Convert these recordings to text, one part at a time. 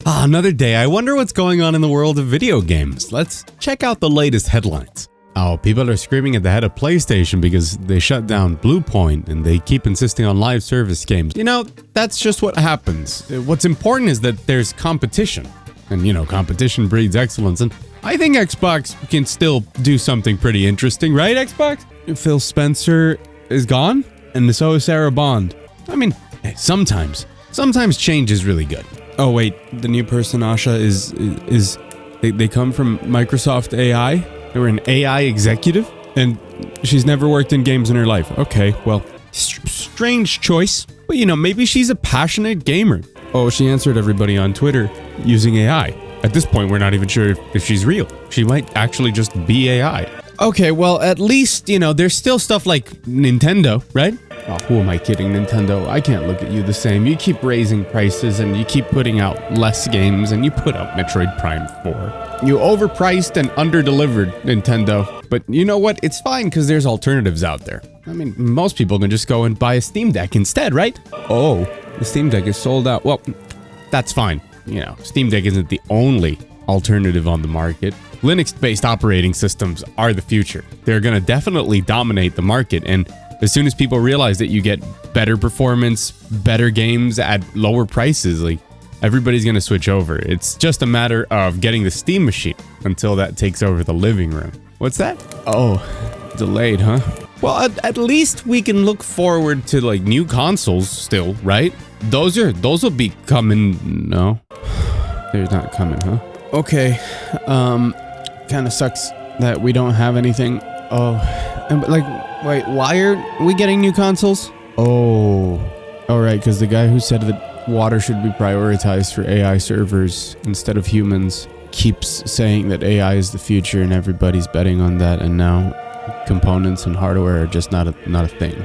Another day. I wonder what's going on in the world of video games. Let's check out the latest headlines. Oh, people are screaming at the head of PlayStation because they shut down Bluepoint and they keep insisting on live service games. You know, that's just what happens. What's important is that there's competition. And, you know, competition breeds excellence. And I think Xbox can still do something pretty interesting, right, Xbox? Phil Spencer is gone, and so is Sarah Bond. I mean, hey, sometimes change is really good. Oh, wait, the new person, Asha, they come from Microsoft AI? They were an AI executive? And she's never worked in games in her life. Okay, well, strange choice. But, you know, maybe she's a passionate gamer. Oh, she answered everybody on Twitter using AI. At this point, we're not even sure if she's real. She might actually just be AI. Okay, well, at least, you know, there's still stuff like Nintendo, right? Oh, who am I kidding, Nintendo? I can't look at you the same. You keep raising prices and you keep putting out less games and you put out Metroid Prime 4. You overpriced and underdelivered, Nintendo. But you know what? It's fine because there's alternatives out there. I mean, most people can just go and buy a Steam Deck instead, right? Oh, the Steam Deck is sold out. Well, that's fine. You know, Steam Deck isn't the only alternative on the market. Linux-based operating systems are the future. They're going to definitely dominate the market, and as soon as people realize that you get better performance, better games at lower prices, like, everybody's going to switch over. It's just a matter of getting the Steam machine until that takes over the living room. What's that? Oh, delayed, huh? Well, at least we can look forward to, like, new consoles still, right? Those will be coming. No, they're not coming, huh? Okay, kind of sucks that we don't have anything. Oh, and, like, wait, why are we getting new consoles? Oh, all right, because the guy who said that water should be prioritized for AI servers instead of humans keeps saying that AI is the future and everybody's betting on that, and now components and hardware are just not a thing.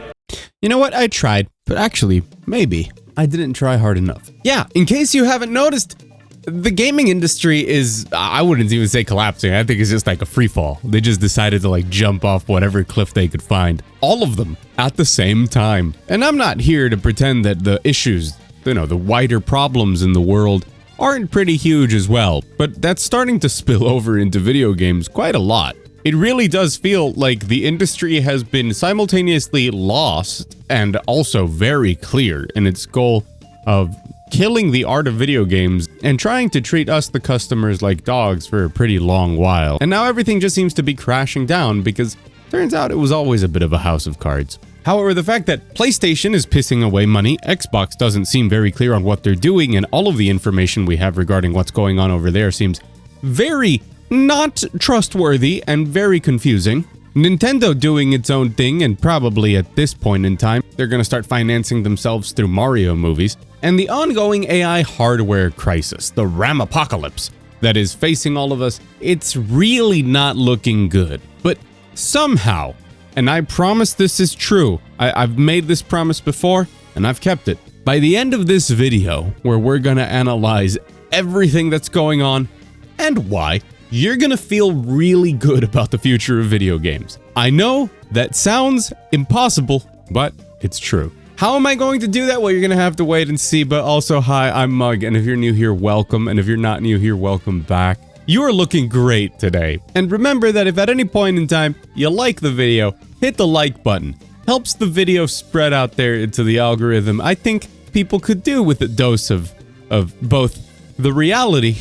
You know what? I tried, but actually, maybe I didn't try hard enough. Yeah, in case you haven't noticed, the gaming industry is, I wouldn't even say collapsing. I think it's just like a free fall. They just decided to like jump off whatever cliff they could find. All of them at the same time. And I'm not here to pretend that the issues, you know, the wider problems in the world aren't pretty huge as well. But that's starting to spill over into video games quite a lot. It really does feel like the industry has been simultaneously lost and also very clear in its goal of killing the art of video games and trying to treat us, the customers, like dogs for a pretty long while. And now everything just seems to be crashing down because turns out it was always a bit of a house of cards. However, the fact that PlayStation is pissing away money, Xbox doesn't seem very clear on what they're doing, and all of the information we have regarding what's going on over there seems very not trustworthy and very confusing. Nintendo doing its own thing, and probably at this point in time, they're going to start financing themselves through Mario movies. And the ongoing AI hardware crisis, the RAMAPOCALYPSE, that is facing all of us, it's really not looking good. But somehow, and I promise this is true, I've made this promise before, and I've kept it. By the end of this video, where we're going to analyze everything that's going on and why, you're gonna feel really good about the future of video games. I know that sounds impossible, but it's true. How am I going to do that? Well, you're gonna have to wait and see, but also, hi, I'm Mug, and if you're new here, welcome, and if you're not new here, welcome back. You are looking great today. And remember that if at any point in time you like the video, hit the like button. Helps the video spread out there into the algorithm. I think people could do with a dose of both the reality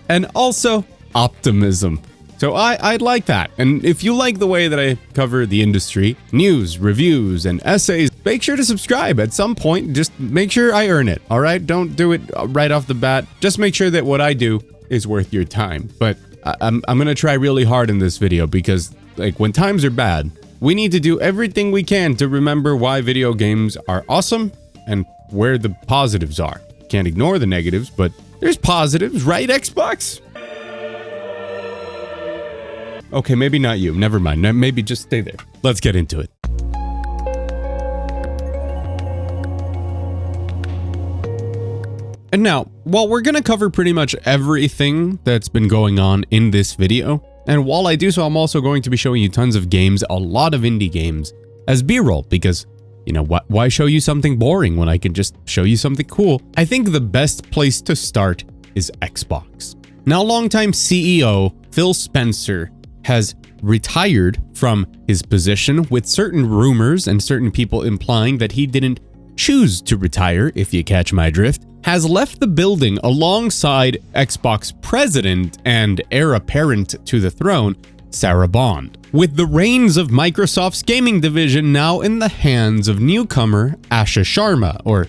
and also optimism. So I'd like that. And if you like the way that I cover the industry, news, reviews, and essays, make sure to subscribe at some point. Just make sure I earn it, all right? Don't do it right off the bat. Just make sure that what I do is worth your time. But I'm gonna try really hard in this video because, like, when times are bad, we need to do everything we can to remember why video games are awesome and where the positives are. Can't ignore the negatives, but there's positives, right, Xbox? Okay, maybe not you. Never mind. Maybe just stay there. Let's get into it. And now, while we're gonna cover pretty much everything that's been going on in this video, and while I do so, I'm also going to be showing you tons of games, a lot of indie games, as B-roll, because, you know, why show you something boring when I can just show you something cool? I think the best place to start is Xbox. Now, longtime CEO Phil Spencer has retired from his position, with certain rumors and certain people implying that he didn't choose to retire, if you catch my drift, has left the building alongside Xbox president and heir apparent to the throne, Sarah Bond, with the reins of Microsoft's gaming division now in the hands of newcomer Asha Sharma, or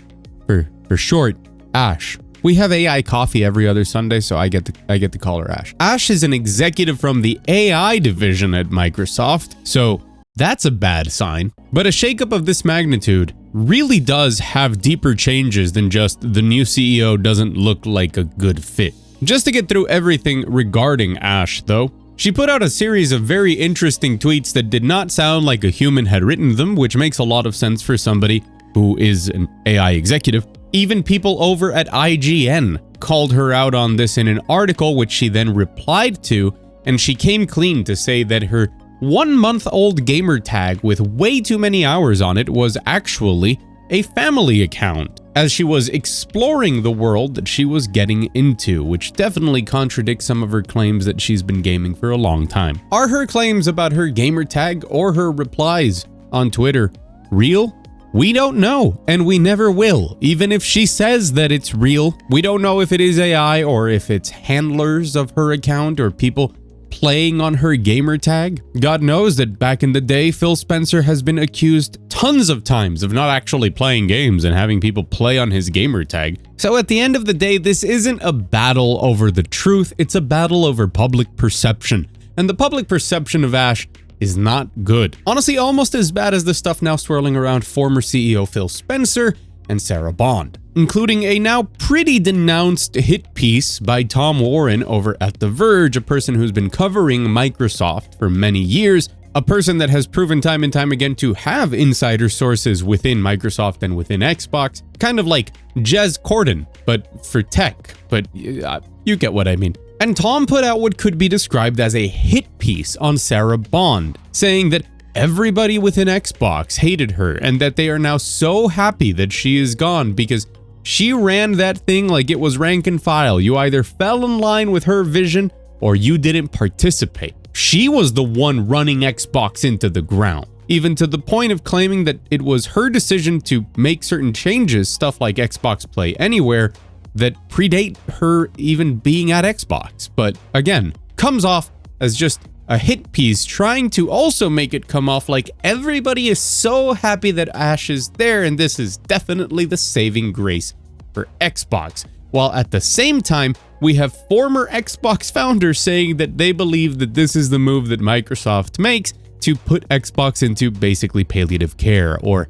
for short, Ash. We have AI coffee every other Sunday, so I get to call her Ash. Ash is an executive from the AI division at Microsoft, so that's a bad sign. But a shakeup of this magnitude really does have deeper changes than just the new CEO doesn't look like a good fit. Just to get through everything regarding Ash, though, she put out a series of very interesting tweets that did not sound like a human had written them, which makes a lot of sense for somebody who is an AI executive. Even people over at IGN called her out on this in an article, which she then replied to, and she came clean to say that her 1-month-old gamer tag with way too many hours on it was actually a family account, as she was exploring the world that she was getting into, which definitely contradicts some of her claims that she's been gaming for a long time. Are her claims about her gamer tag or her replies on Twitter real? We don't know, and we never will. Even if she says that it's real, we don't know if it is AI or if it's handlers of her account or people playing on her gamer tag. God knows that back in the day, Phil Spencer has been accused tons of times of not actually playing games and having people play on his gamer tag. So at the end of the day, this isn't a battle over the truth, it's a battle over public perception. And the public perception of Ash is not good. Honestly, almost as bad as the stuff now swirling around former CEO Phil Spencer and Sarah Bond, including a now pretty denounced hit piece by Tom Warren over at The Verge, a person who's been covering Microsoft for many years, a person that has proven time and time again to have insider sources within Microsoft and within Xbox, kind of like Jez Corden, but for tech, but you get what I mean. And Tom put out what could be described as a hit piece on Sarah Bond, saying that everybody within Xbox hated her and that they are now so happy that she is gone because she ran that thing like it was rank and file. You either fell in line with her vision or you didn't participate. She was the one running Xbox into the ground, even to the point of claiming that it was her decision to make certain changes, stuff like Xbox Play Anywhere, that predate her even being at Xbox. But again, comes off as just a hit piece trying to also make it come off like everybody is so happy that Ash is there and this is definitely the saving grace for Xbox. While at the same time, we have former Xbox founders saying that they believe that this is the move that Microsoft makes to put Xbox into basically palliative care, or,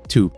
to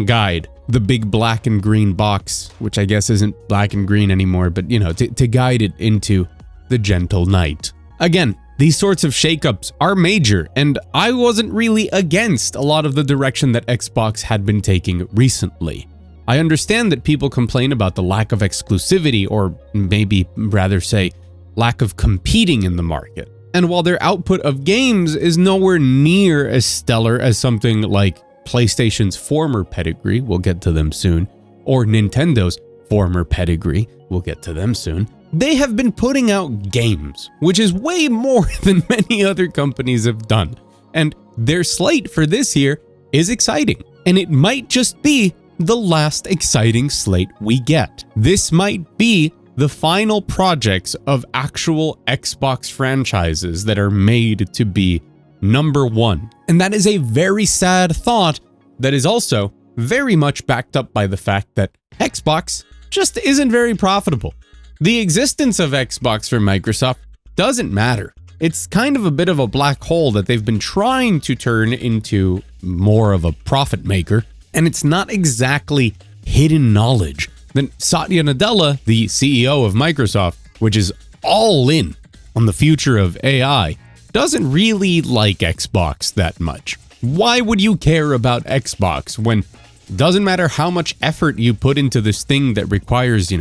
guide the big black and green box, which I guess isn't black and green anymore, but to guide it into the gentle night. Again, these sorts of shakeups are major, and I wasn't really against a lot of the direction that Xbox had been taking recently. I understand that people complain about the lack of exclusivity, or maybe rather say, lack of competing in the market. And while their output of games is nowhere near as stellar as something like PlayStation's former pedigree, we'll get to them soon, or Nintendo's former pedigree, we'll get to them soon, they have been putting out games, which is way more than many other companies have done. And their slate for this year is exciting, and it might just be the last exciting slate we get. This might be the final projects of actual Xbox franchises that are made to be number one. And that is a very sad thought that is also very much backed up by the fact that Xbox just isn't very profitable. The existence of Xbox for Microsoft doesn't matter. It's kind of a bit of a black hole that they've been trying to turn into more of a profit maker, and it's not exactly hidden knowledge that Satya Nadella, the CEO of Microsoft, which is all in on the future of AI, doesn't really like Xbox that much. Why would you care about Xbox when it doesn't matter how much effort you put into this thing that requires,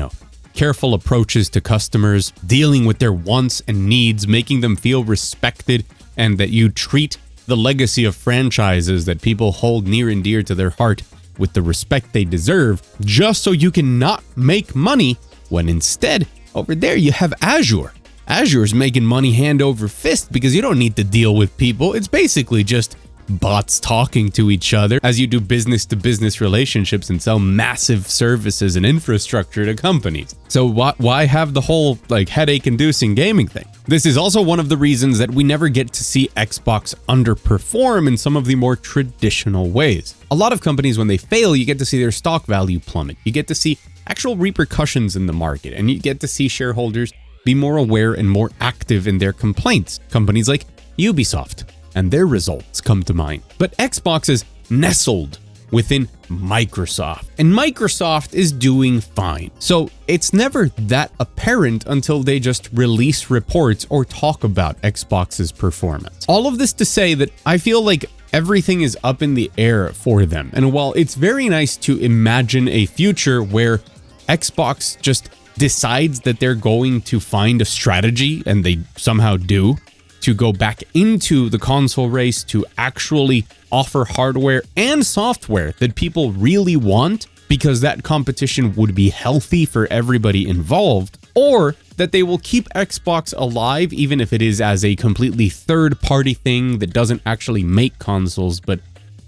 careful approaches to customers, dealing with their wants and needs, making them feel respected, and that you treat the legacy of franchises that people hold near and dear to their heart with the respect they deserve, just so you can not make money? when instead, over there you have Azure. Azure's making money hand over fist because you don't need to deal with people. It's basically just bots talking to each other as you do business-to-business relationships and sell massive services and infrastructure to companies. So why have the whole headache-inducing gaming thing? This is also one of the reasons that we never get to see Xbox underperform in some of the more traditional ways. A lot of companies, when they fail, you get to see their stock value plummet. You get to see actual repercussions in the market, and you get to see shareholders be more aware and more active in their complaints. Companies like Ubisoft and their results come to mind. But Xbox is nestled within Microsoft, and Microsoft is doing fine. So it's never that apparent until they just release reports or talk about Xbox's performance. All of this to say that I feel like everything is up in the air for them. And while it's very nice to imagine a future where Xbox just decides that they're going to find a strategy, and they somehow do, to go back into the console race to actually offer hardware and software that people really want, because that competition would be healthy for everybody involved, or that they will keep Xbox alive even if it is as a completely third-party thing that doesn't actually make consoles, but,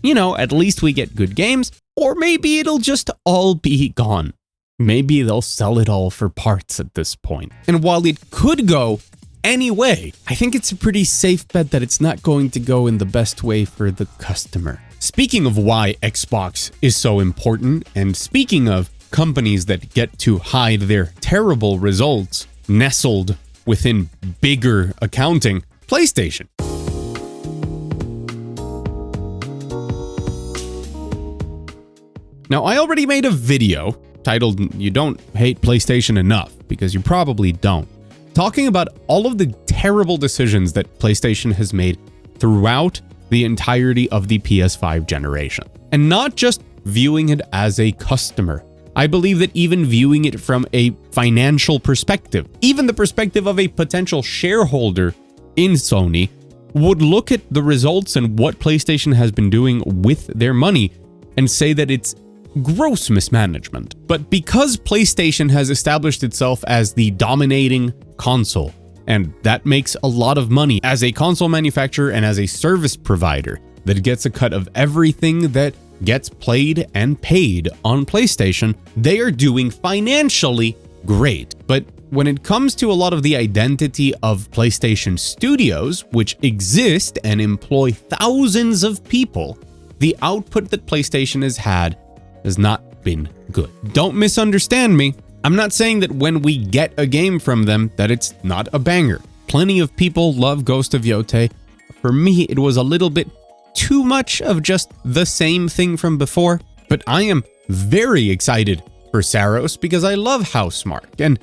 at least we get good games, or maybe it'll just all be gone. Maybe they'll sell it all for parts at this point. And while it could go anyway, I think it's a pretty safe bet that it's not going to go in the best way for the customer. Speaking of why Xbox is so important, and speaking of companies that get to hide their terrible results nestled within bigger accounting, PlayStation. Now, I already made a video titled "You Don't Hate PlayStation Enough," because you probably don't, talking about all of the terrible decisions that PlayStation has made throughout the entirety of the PS5 generation. And not just viewing it as a customer. I believe that even viewing it from a financial perspective, even the perspective of a potential shareholder in Sony, would look at the results and what PlayStation has been doing with their money and say that it's gross mismanagement. But because PlayStation has established itself as the dominating console, and that makes a lot of money as a console manufacturer and as a service provider that gets a cut of everything that gets played and paid on PlayStation, they are doing financially great. But when it comes to a lot of the identity of PlayStation Studios, which exist and employ thousands of people, the output that PlayStation has had has not been good. Don't misunderstand me. I'm not saying that when we get a game from them that it's not a banger. Plenty of people love Ghost of Yotei. For me, it was a little bit too much of just the same thing from before, but I am very excited for Saros because I love Housemarque, and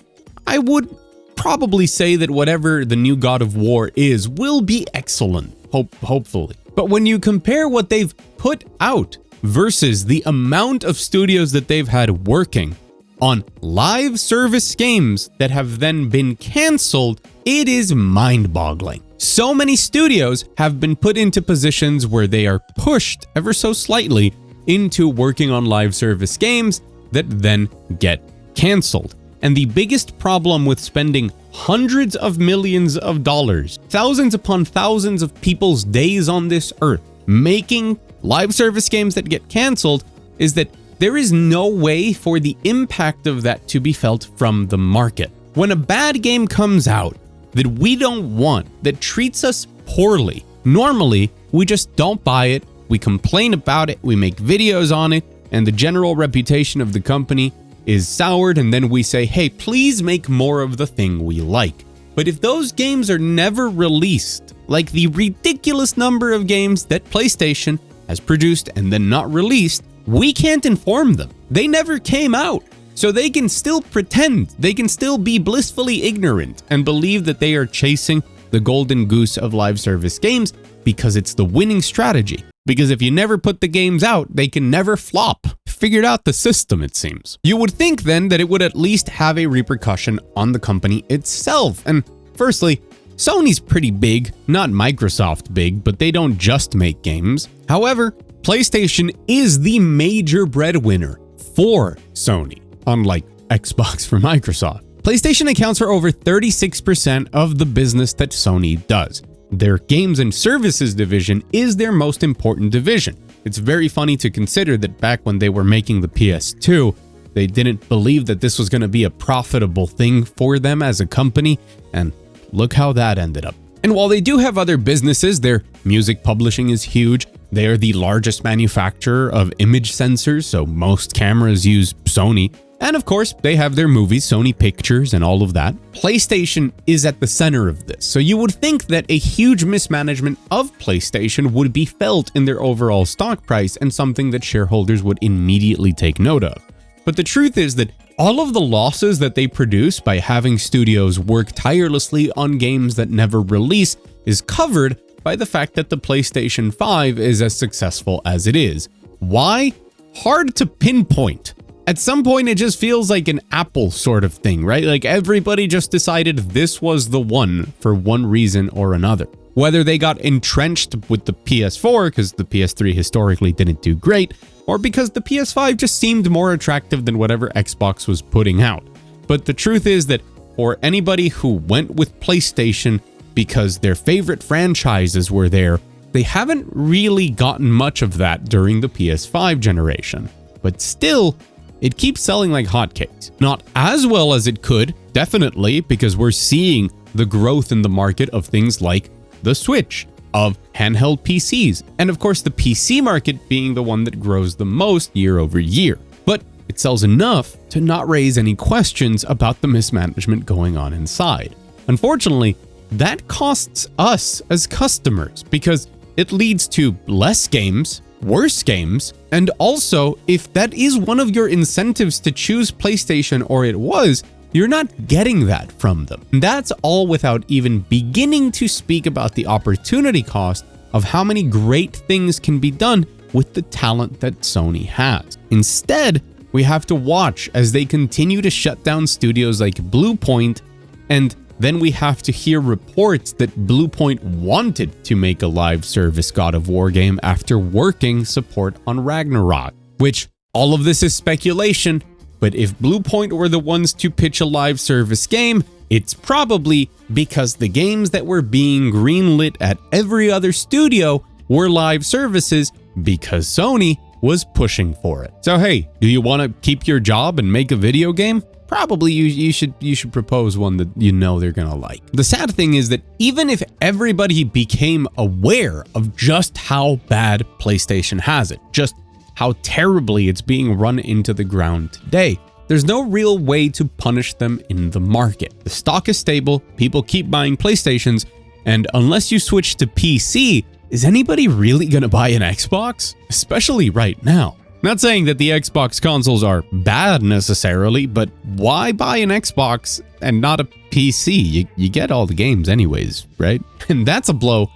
I would probably say that whatever the new God of War is will be excellent, hopefully. But when you compare what they've put out versus the amount of studios that they've had working on live service games that have then been canceled, it is mind-boggling. So many studios have been put into positions where they are pushed ever so slightly into working on live service games that then get canceled. And the biggest problem with spending hundreds of millions of dollars, thousands upon thousands of people's days on this earth, making live service games that get canceled, is that there is no way for the impact of that to be felt from the market. When a bad game comes out that we don't want, that treats us poorly, normally we just don't buy it, we complain about it, we make videos on it, and the general reputation of the company is soured, and then we say, hey, please make more of the thing we like. But if those games are never released, like the ridiculous number of games that PlayStation has produced and then not released, we can't inform them. They never came out. So they can still pretend, they can still be blissfully ignorant and believe that they are chasing the golden goose of live service games because it's the winning strategy. Because if you never put the games out, they can never flop. Figured out the system, it seems. You would think then that it would at least have a repercussion on the company itself. And firstly, Sony's pretty big, not Microsoft big, but they don't just make games. However, PlayStation is the major breadwinner for Sony, unlike Xbox for Microsoft. PlayStation accounts for over 36% of the business that Sony does. Their games and services division is their most important division. It's very funny to consider that back when they were making the PS2, they didn't believe that this was going to be a profitable thing for them as a company, and look how that ended up. And while they do have other businesses, their music publishing is huge. They are the largest manufacturer of image sensors, so most cameras use Sony. And of course, they have their movies, Sony Pictures and all of that. PlayStation is at the center of this, so you would think that a huge mismanagement of PlayStation would be felt in their overall stock price and something that shareholders would immediately take note of. But the truth is that all of the losses that they produce by having studios work tirelessly on games that never release is covered by the fact that the PlayStation 5 is as successful as it is. Why? Hard to pinpoint. At some point, it just feels like an Apple sort of thing, right? Like everybody just decided this was the one for one reason or another. Whether they got entrenched with the PS4 because the PS3 historically didn't do great, or because the PS5 just seemed more attractive than whatever Xbox was putting out. But the truth is that for anybody who went with PlayStation because their favorite franchises were there, they haven't really gotten much of that during the PS5 generation. But still, it keeps selling like hotcakes. Not as well as it could, definitely, because we're seeing the growth in the market of things like the Switch, of handheld PCs, and of course the PC market being the one that grows the most year over year. But it sells enough to not raise any questions about the mismanagement going on inside. Unfortunately, that costs us as customers because it leads to less games, worse games, and also if that is one of your incentives to choose PlayStation, or it was, you're not getting that from them. And that's all without even beginning to speak about the opportunity cost of how many great things can be done with the talent that Sony has. Instead, we have to watch as they continue to shut down studios like Bluepoint, and then we have to hear reports that Bluepoint wanted to make a live service God of War game after working support on Ragnarok, which all of this is speculation. But if Bluepoint were the ones to pitch a live service game, it's probably because the games that were being greenlit at every other studio were live services because Sony was pushing for it. So hey, do you want to keep your job and make a video game? Probably you should propose one that you know they're gonna like. The sad thing is that even if everybody became aware of just how bad PlayStation has it, just how terribly it's being run into the ground today, there's no real way to punish them in the market. The stock is stable, people keep buying PlayStations, and unless you switch to PC, is anybody really gonna buy an Xbox? Especially right now. Not saying that the Xbox consoles are bad necessarily, but why buy an Xbox and not a PC? You get all the games anyways, right? And that's a blow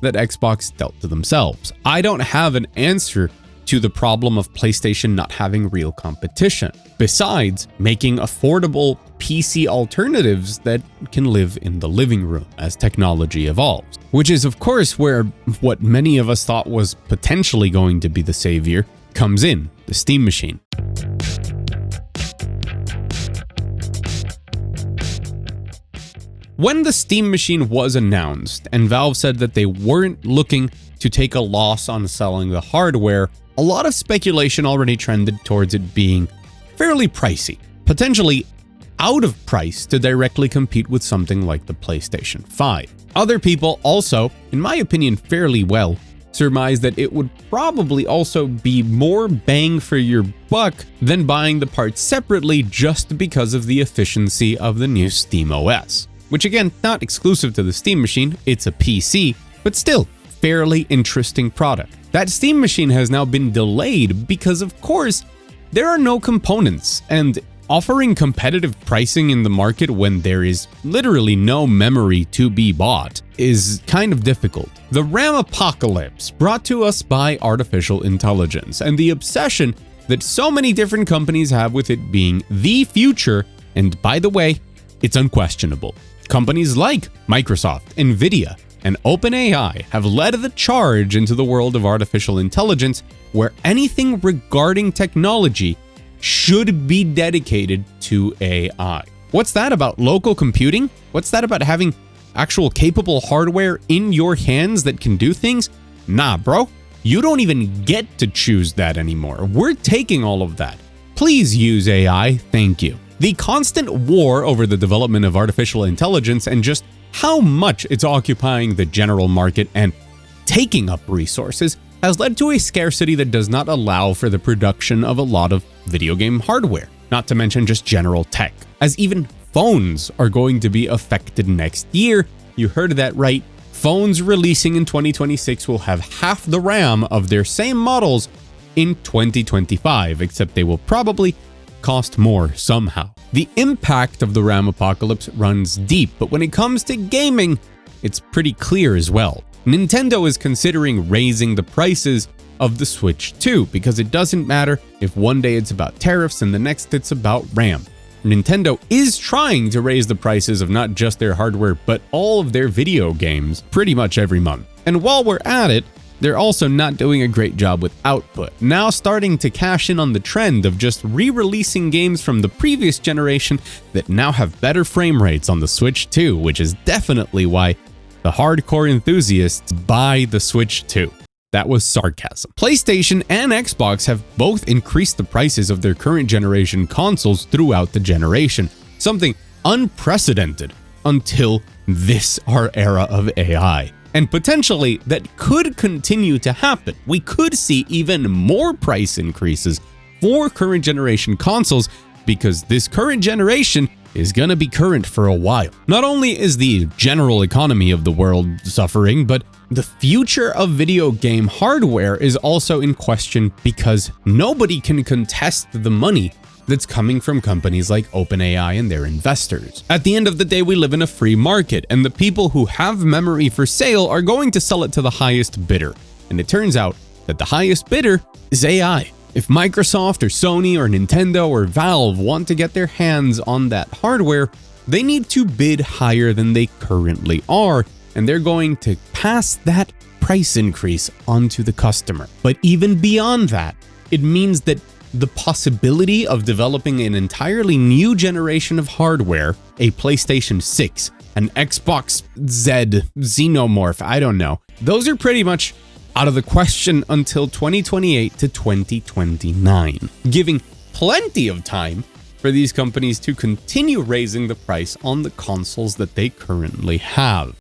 that Xbox dealt to themselves. I don't have an answer to the problem of PlayStation not having real competition, besides making affordable PC alternatives that can live in the living room as technology evolves. Which is of course where what many of us thought was potentially going to be the savior comes in, the Steam machine. When the Steam machine was announced and Valve said that they weren't looking to take a loss on selling the hardware, a lot of speculation already trended towards it being fairly pricey, potentially out of price to directly compete with something like the PlayStation 5. Other people also, in my opinion fairly well, surmised that it would probably also be more bang for your buck than buying the parts separately just because of the efficiency of the new Steam OS. Which again, not exclusive to the Steam machine, it's a PC, but still, fairly interesting product. That Steam machine has now been delayed because of course, there are no components, and offering competitive pricing in the market when there is literally no memory to be bought is kind of difficult. The RAMAPOCALYPSE, brought to us by artificial intelligence, and the obsession that so many different companies have with it being the future, and by the way, it's unquestionable. Companies like Microsoft, Nvidia, and OpenAI have led the charge into the world of artificial intelligence, where anything regarding technology should be dedicated to AI. What's that about local computing? What's that about having actual capable hardware in your hands that can do things? Nah, bro. You don't even get to choose that anymore. We're taking all of that. Please use AI, thank you. The constant war over the development of artificial intelligence and just how much it's occupying the general market and taking up resources has led to a scarcity that does not allow for the production of a lot of video game hardware, not to mention just general tech, as even phones are going to be affected next year. You heard that right. Phones releasing in 2026 will have half the RAM of their same models in 2025, except they will probably cost more somehow. The impact of the RAM apocalypse runs deep, but when it comes to gaming, it's pretty clear as well. Nintendo is considering raising the prices of the Switch 2 because it doesn't matter if one day it's about tariffs and the next it's about RAM. Nintendo is trying to raise the prices of not just their hardware, but all of their video games pretty much every month. And while we're at it, they're also not doing a great job with output, now starting to cash in on the trend of just re-releasing games from the previous generation that now have better frame rates on the Switch 2, which is definitely why the hardcore enthusiasts buy the Switch 2. That was sarcasm. PlayStation and Xbox have both increased the prices of their current generation consoles throughout the generation, something unprecedented until this our era of AI. And potentially that could continue to happen. We could see even more price increases for current generation consoles because this current generation is gonna be current for a while. Not only is the general economy of the world suffering, but the future of video game hardware is also in question because nobody can contest the money that's coming from companies like OpenAI and their investors. At the end of the day, we live in a free market, and the people who have memory for sale are going to sell it to the highest bidder. And it turns out that the highest bidder is AI. If Microsoft or Sony or Nintendo or Valve want to get their hands on that hardware, they need to bid higher than they currently are, and they're going to pass that price increase onto the customer. But even beyond that, it means that the possibility of developing an entirely new generation of hardware, a PlayStation 6, an Xbox Z, Xenomorph, I don't know, those are pretty much out of the question until 2028 to 2029, giving plenty of time for these companies to continue raising the price on the consoles that they currently have.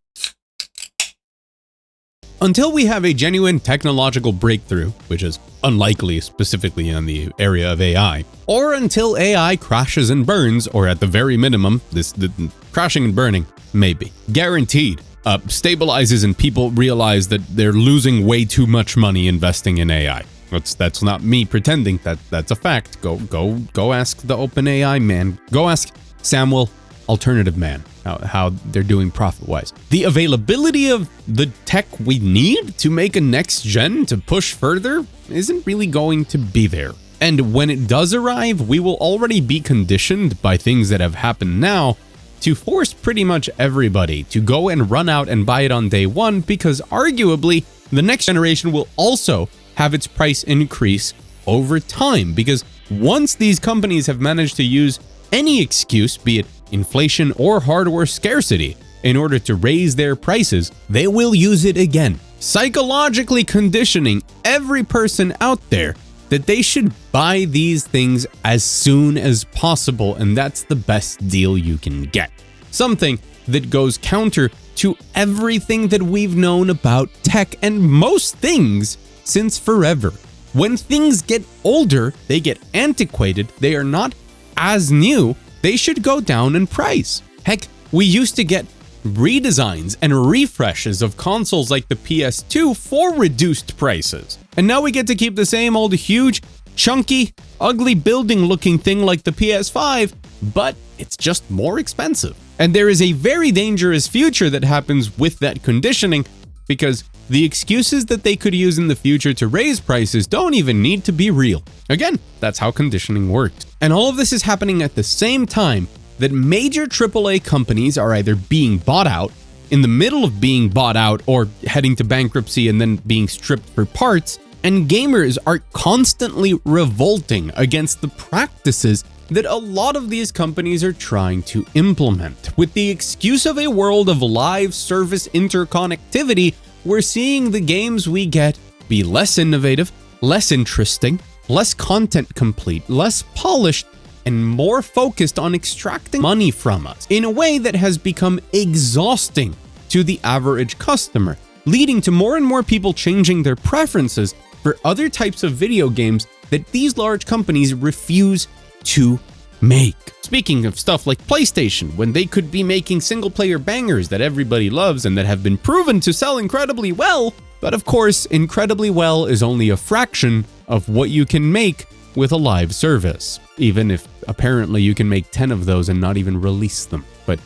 Until we have a genuine technological breakthrough, which is unlikely specifically in the area of AI, or until AI crashes and burns, or at the very minimum, the crashing and burning, maybe, guaranteed, stabilizes and people realize that they're losing way too much money investing in AI. That's not me pretending, that's a fact. Go ask the OpenAI man. Go ask Samuel Alternative Man how they're doing profit-wise. The availability of the tech we need to make a next gen to push further isn't really going to be there. And when it does arrive, we will already be conditioned by things that have happened now to force pretty much everybody to go and run out and buy it on day one, because arguably the next generation will also have its price increase over time, because once these companies have managed to use any excuse, be it inflation or hardware scarcity, in order to raise their prices, they will use it again, psychologically conditioning every person out there that they should buy these things as soon as possible, and that's the best deal you can get. Something that goes counter to everything that we've known about tech and most things since forever. When things get older, they get antiquated, they are not as new, they should go down in price. Heck, we used to get redesigns and refreshes of consoles like the PS2 for reduced prices. And now we get to keep the same old huge, chunky, ugly building looking thing like the PS5, but it's just more expensive. And there is a very dangerous future that happens with that conditioning, because the excuses that they could use in the future to raise prices don't even need to be real. Again, that's how conditioning works. And all of this is happening at the same time that major AAA companies are either being bought out, in the middle of being bought out, or heading to bankruptcy and then being stripped for parts, And gamers are constantly revolting against the practices that a lot of these companies are trying to implement. With the excuse of a world of live service interconnectivity, we're seeing the games we get be less innovative, less interesting, less content complete, less polished, and more focused on extracting money from us in a way that has become exhausting to the average customer, leading to more and more people changing their preferences for other types of video games that these large companies refuse to make. Speaking of stuff like PlayStation, when they could be making single-player bangers that everybody loves and that have been proven to sell incredibly well, but of course, incredibly well is only a fraction of what you can make with a live service, even if apparently you can make 10 of those and not even release them. But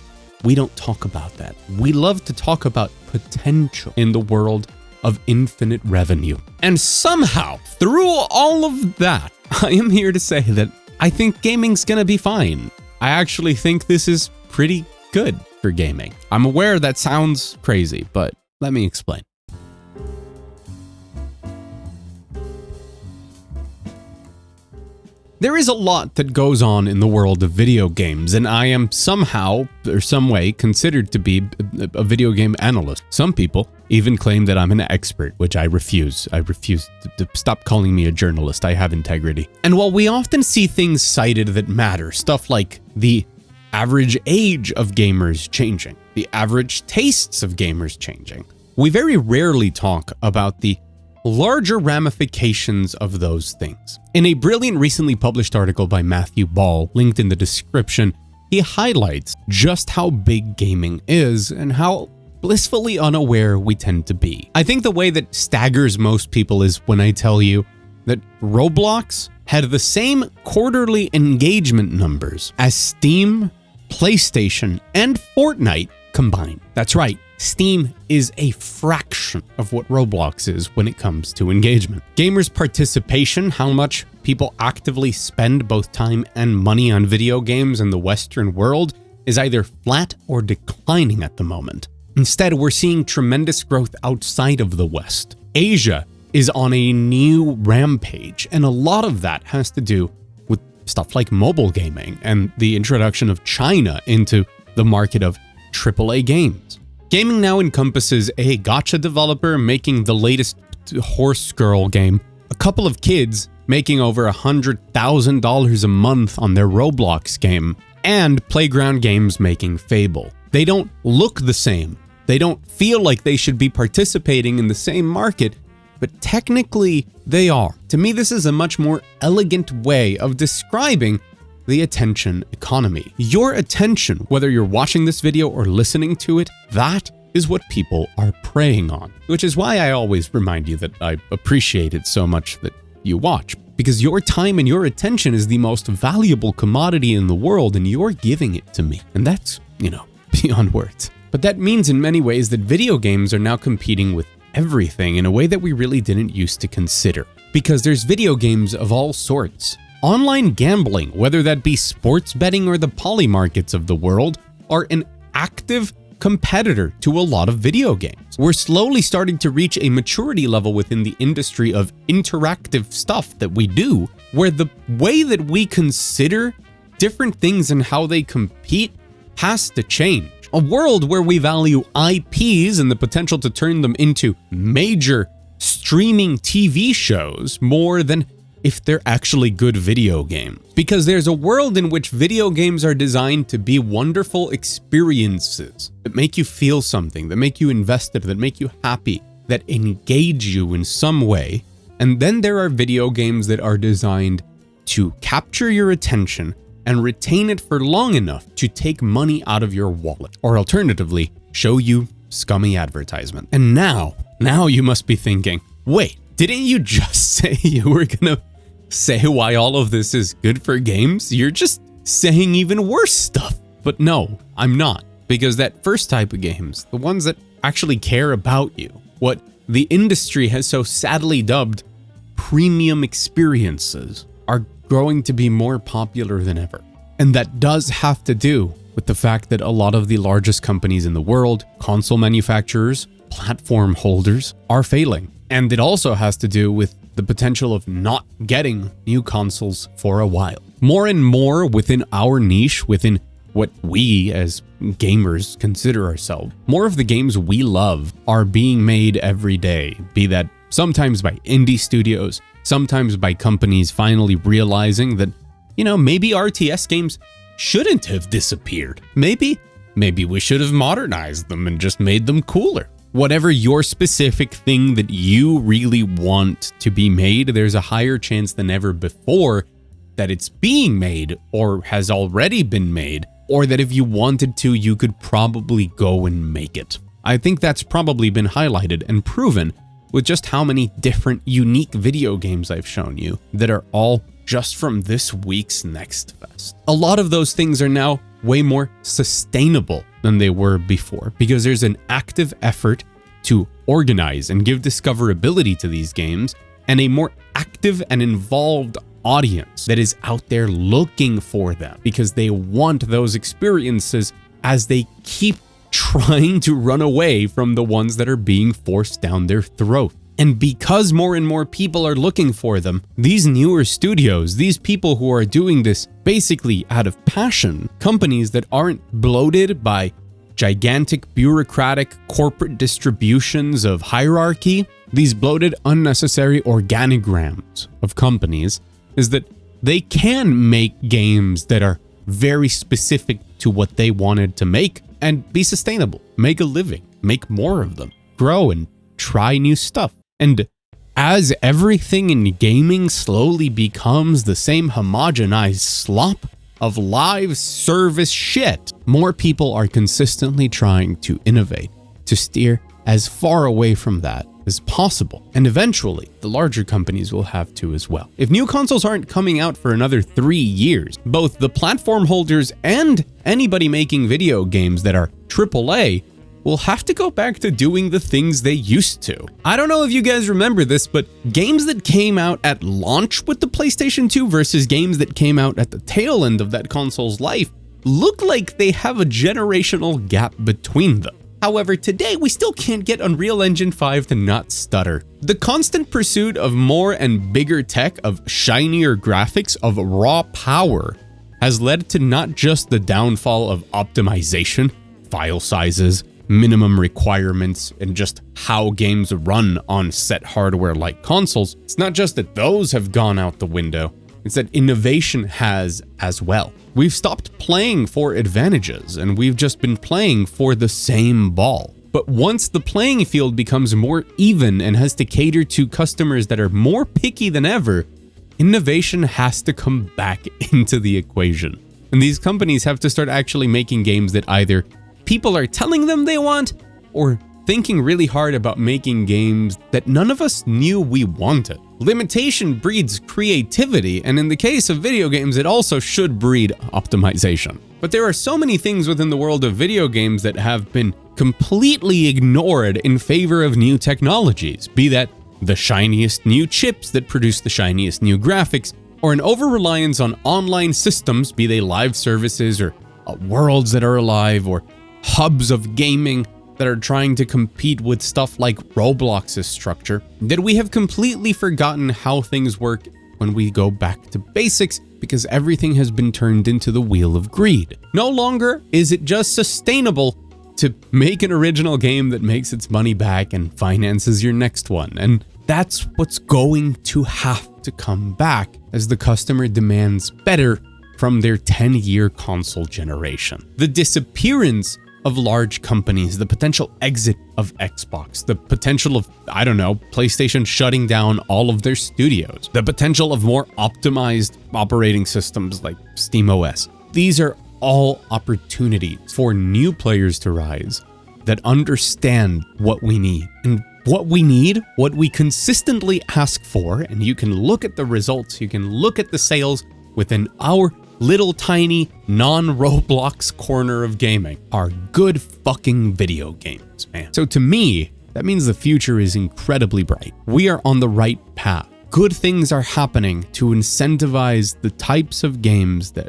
we don't talk about that. We love to talk about potential in the world of infinite revenue. And somehow, through all of that, I am here to say that I think gaming's gonna be fine. I actually think this is pretty good for gaming. I'm aware that sounds crazy, but let me explain. There is a lot that goes on in the world of video games, and I am somehow or some way considered to be a video game analyst. Some people even claim that I'm an expert, which I refuse. I refuse to stop calling me a journalist. I have integrity. And while we often see things cited that matter, stuff like the average age of gamers changing, the average tastes of gamers changing, we very rarely talk about the larger ramifications of those things. In a brilliant recently published article by Matthew Ball, linked in the description, he highlights just how big gaming is and how blissfully unaware we tend to be. I think the way that staggers most people is when I tell you that Roblox had the same quarterly engagement numbers as Steam, PlayStation, and Fortnite combined. That's right. Steam is a fraction of what Roblox is when it comes to engagement. Gamers' participation, how much people actively spend both time and money on video games in the Western world, is either flat or declining at the moment. Instead, we're seeing tremendous growth outside of the West. Asia is on a new rampage, and a lot of that has to do with stuff like mobile gaming and the introduction of China into the market of AAA games. Gaming now encompasses a gacha developer making the latest horse girl game, a couple of kids making over $100,000 a month on their Roblox game, and Playground Games making Fable. They don't look the same. They don't feel like they should be participating in the same market, but technically they are. To me, this is a much more elegant way of describing the attention economy. Your attention, whether you're watching this video or listening to it, that is what people are preying on. Which is why I always remind you that I appreciate it so much that you watch. Because your time and your attention is the most valuable commodity in the world, and you're giving it to me. And that's, beyond words. But that means in many ways that video games are now competing with everything in a way that we really didn't used to consider. Because there's video games of all sorts. Online gambling, whether that be sports betting or the poly markets of the world, are an active competitor to a lot of video games. We're slowly starting to reach a maturity level within the industry of interactive stuff that we do, where the way that we consider different things and how they compete has to change. A world where we value IPs and the potential to turn them into major streaming TV shows more than if they're actually good video games. Because there's a world in which video games are designed to be wonderful experiences that make you feel something, that make you invested, that make you happy, that engage you in some way. And then there are video games that are designed to capture your attention and retain it for long enough to take money out of your wallet, or alternatively, show you scummy advertisement. And now you must be thinking, wait, didn't you just say you were gonna say why all of this is good for games? You're just saying even worse stuff. But no, I'm not. Because that first type of games, the ones that actually care about you, what the industry has so sadly dubbed premium experiences, are growing to be more popular than ever. And that does have to do with the fact that a lot of the largest companies in the world, console manufacturers, platform holders, are failing. And it also has to do with the potential of not getting new consoles for a while. More and more within our niche, within what we as gamers consider ourselves, more of the games we love are being made every day, be that sometimes by indie studios, sometimes by companies finally realizing that, maybe RTS games shouldn't have disappeared. Maybe we should have modernized them and just made them cooler. Whatever your specific thing that you really want to be made, there's a higher chance than ever before that it's being made or has already been made, or that if you wanted to, you could probably go and make it. I think that's probably been highlighted and proven with just how many different unique video games I've shown you that are all just from this week's Next Fest. A lot of those things are now way more sustainable than they were before because there's an active effort to organize and give discoverability to these games and a more active and involved audience that is out there looking for them because they want those experiences as they keep trying to run away from the ones that are being forced down their throat. And because more and more people are looking for them, these newer studios, these people who are doing this basically out of passion, companies that aren't bloated by gigantic bureaucratic corporate distributions of hierarchy, these bloated unnecessary organograms of companies, is that they can make games that are very specific to what they wanted to make and be sustainable, make a living, make more of them, grow and try new stuff. And as everything in gaming slowly becomes the same homogenized slop of live service shit, more people are consistently trying to innovate, to steer as far away from that as possible. And eventually, the larger companies will have to as well. If new consoles aren't coming out for another 3 years, both the platform holders and anybody making video games that are AAA will have to go back to doing the things they used to. I don't know if you guys remember this, but games that came out at launch with the PlayStation 2 versus games that came out at the tail end of that console's life look like they have a generational gap between them. However, today we still can't get Unreal Engine 5 to not stutter. The constant pursuit of more and bigger tech, of shinier graphics, of raw power, has led to not just the downfall of optimization, file sizes, minimum requirements, and just how games run on set hardware like consoles. It's not just that those have gone out the window, it's that innovation has as well. We've stopped playing for advantages and we've just been playing for the same ball. But once the playing field becomes more even and has to cater to customers that are more picky than ever, innovation has to come back into the equation. And these companies have to start actually making games that either people are telling them they want, or thinking really hard about making games that none of us knew we wanted. Limitation breeds creativity, and in the case of video games, it also should breed optimization. But there are so many things within the world of video games that have been completely ignored in favor of new technologies, be that the shiniest new chips that produce the shiniest new graphics, or an over-reliance on online systems, be they live services or worlds that are alive, or hubs of gaming that are trying to compete with stuff like Roblox's structure, that we have completely forgotten how things work when we go back to basics because everything has been turned into the wheel of greed. No longer is it just sustainable to make an original game that makes its money back and finances your next one, and that's what's going to have to come back as the customer demands better from their 10-year console generation. The disappearance of large companies, the potential exit of Xbox, the potential of, PlayStation shutting down all of their studios, the potential of more optimized operating systems like SteamOS. These are all opportunities for new players to rise that understand what we need. And what we need, what we consistently ask for, and you can look at the results, you can look at the sales within our little tiny non-Roblox corner of gaming, are good fucking video games, man. So to me, that means the future is incredibly bright. We are on the right path. Good things are happening to incentivize the types of games that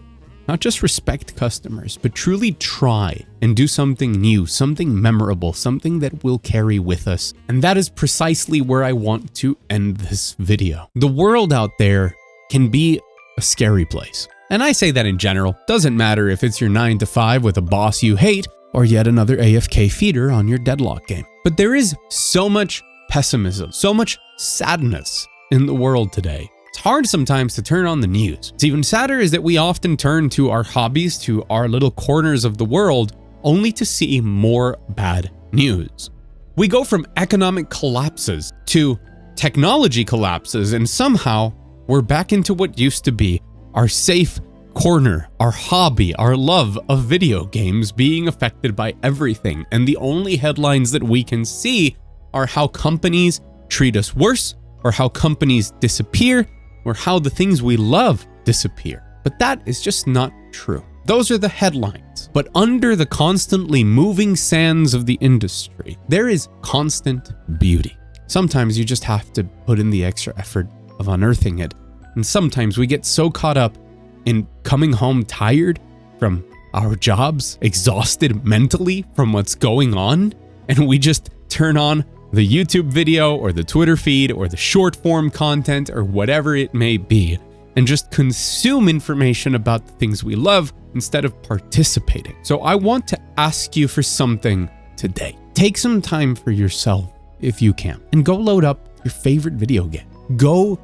Not just respect customers, but truly try and do something new, something memorable, something that we'll carry with us. And that is precisely where I want to end this video. The world out there can be a scary place. And I say that in general. Doesn't matter if it's your 9 to 5 with a boss you hate or yet another AFK feeder on your deadlock game. But there is so much pessimism, so much sadness in the world today. It's hard sometimes to turn on the news. What's even sadder is that we often turn to our hobbies, to our little corners of the world, only to see more bad news. We go from economic collapses to technology collapses, and somehow we're back into what used to be our safe corner, our hobby, our love of video games being affected by everything. And the only headlines that we can see are how companies treat us worse, or how companies disappear, or how the things we love disappear. But that is just not true. Those are the headlines. But under the constantly moving sands of the industry, there is constant beauty. Sometimes you just have to put in the extra effort of unearthing it. And sometimes we get so caught up in coming home tired from our jobs, exhausted mentally from what's going on, and we just turn on the YouTube video or the Twitter feed or the short form content or whatever it may be, and just consume information about the things we love instead of participating. So I want to ask you for something today. Take some time for yourself if you can, and go load up your favorite video game. Go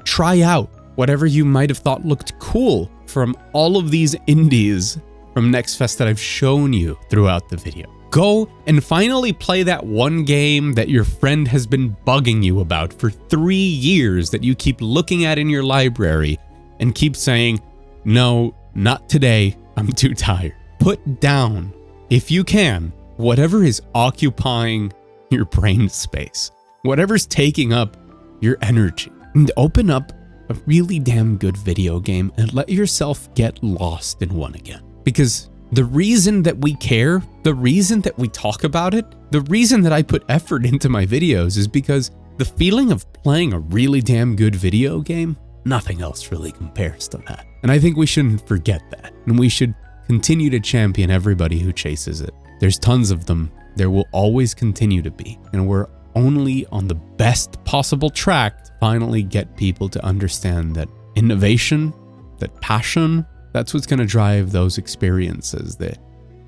try out whatever you might have thought looked cool from all of these indies from Next Fest that I've shown you throughout the video. Go and finally play that one game that your friend has been bugging you about for 3 years that you keep looking at in your library and keep saying, no, not today, I'm too tired. Put down, if you can, whatever is occupying your brain space, whatever's taking up your energy, and open up a really damn good video game and let yourself get lost in one again. Because the reason that we care, the reason that we talk about it, the reason that I put effort into my videos is because the feeling of playing a really damn good video game, nothing else really compares to that. And I think we shouldn't forget that. And we should continue to champion everybody who chases it. There's tons of them. There will always continue to be. And we're only on the best possible track to finally get people to understand that innovation, that passion, that's what's going to drive those experiences that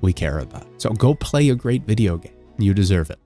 we care about. So go play a great video game. You deserve it.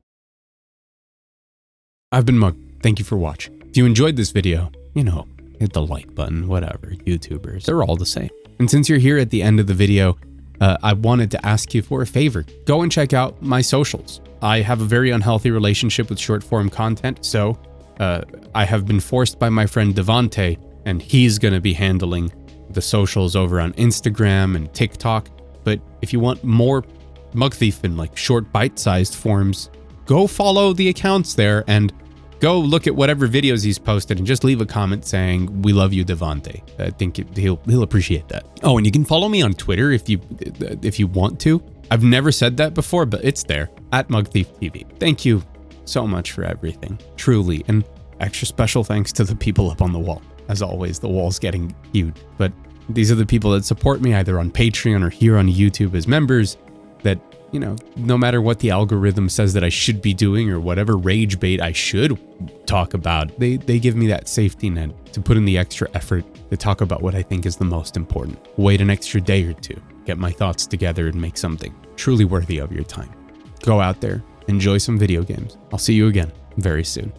I've been Mug. Thank you for watching. If you enjoyed this video, hit the like button, whatever. YouTubers, they're all the same. And since you're here at the end of the video, I wanted to ask you for a favor. Go and check out my socials. I have a very unhealthy relationship with short form content, so I have been forced by my friend Devante, and he's going to be handling the socials over on Instagram and TikTok. But if you want more Mugthief in like short bite-sized forms, go follow the accounts there and go look at whatever videos he's posted and just leave a comment saying, "We love you, Devante." I think he'll appreciate that. Oh, and you can follow me on Twitter if you want to. I've never said that before, but it's there, @MugthiefTV. Thank you so much for everything, truly. And extra special thanks to the people up on the wall. As always, the wall's getting huge, but these are the people that support me either on Patreon or here on YouTube as members that, no matter what the algorithm says that I should be doing or whatever rage bait I should talk about, they give me that safety net to put in the extra effort to talk about what I think is the most important. Wait an extra day or two, get my thoughts together and make something truly worthy of your time. Go out there, enjoy some video games. I'll see you again very soon.